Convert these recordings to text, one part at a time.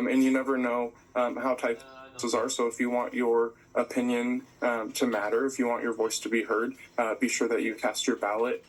and you never know how tight those are. So if you want your opinion to matter, if you want your voice to be heard, be sure that you cast your ballot.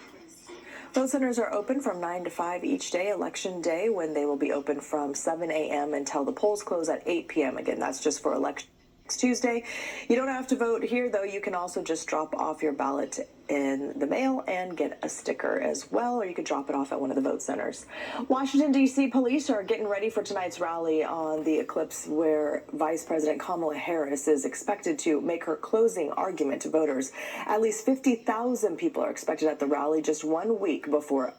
Vote centers are open from 9 to 5 each day, election day, when they will be open from 7 a.m. until the polls close at 8 p.m. Again, that's just for election Tuesday. You don't have to vote here, though. You can also just drop off your ballot in the mail and get a sticker as well, or you could drop it off at one of the vote centers. Washington, D.C. police are getting ready for tonight's rally on the eclipse, where Vice President Kamala Harris is expected to make her closing argument to voters. At least 50,000 people are expected at the rally just 1 week before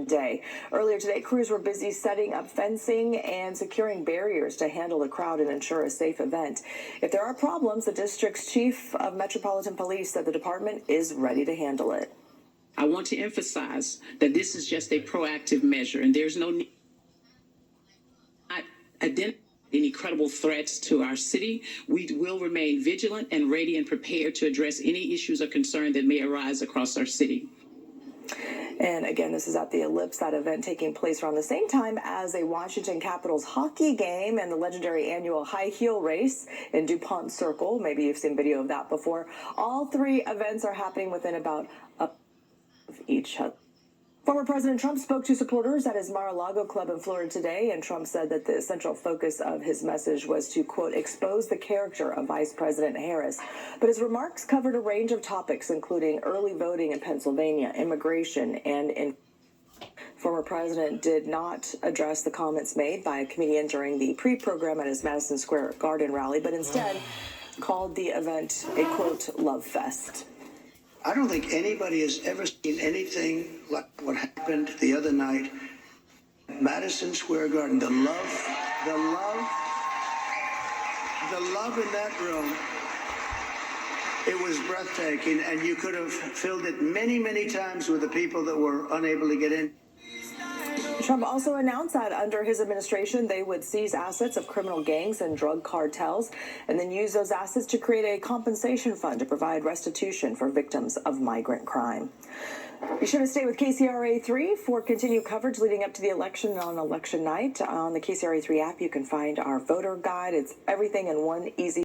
day. Earlier today, crews were busy setting up fencing and securing barriers to handle the crowd and ensure a safe event. If there are problems, the district's chief of Metropolitan Police said the department is ready to handle it. I want to emphasize that this is just a proactive measure, and there's no need to identify any credible threats to our city. We will remain vigilant and ready and prepared to address any issues or concern that may arise across our city. And again, this is at the Ellipse, that event taking place around the same time as a Washington Capitals hockey game and the legendary annual high heel race in DuPont Circle. Maybe you've seen video of that before. All three events are happening within about a of each other. Former President Trump spoke to supporters at his Mar-a-Lago club in Florida today, and Trump said that the central focus of his message was to, quote, expose the character of Vice President Harris. But his remarks covered a range of topics, including early voting in Pennsylvania, immigration, and former president did not address the comments made by a comedian during the pre-program at his Madison Square Garden rally, but instead called the event a, quote, love fest. I don't think anybody has ever seen anything like what happened the other night at Madison Square Garden. The love in that room, it was breathtaking, and you could have filled it many, many times with the people that were unable to get in. Trump also announced that under his administration, they would seize assets of criminal gangs and drug cartels and then use those assets to create a compensation fund to provide restitution for victims of migrant crime. Be sure to stay with KCRA3 for continued coverage leading up to the election on election night. On the KCRA3 app, you can find our voter guide. It's everything in one easy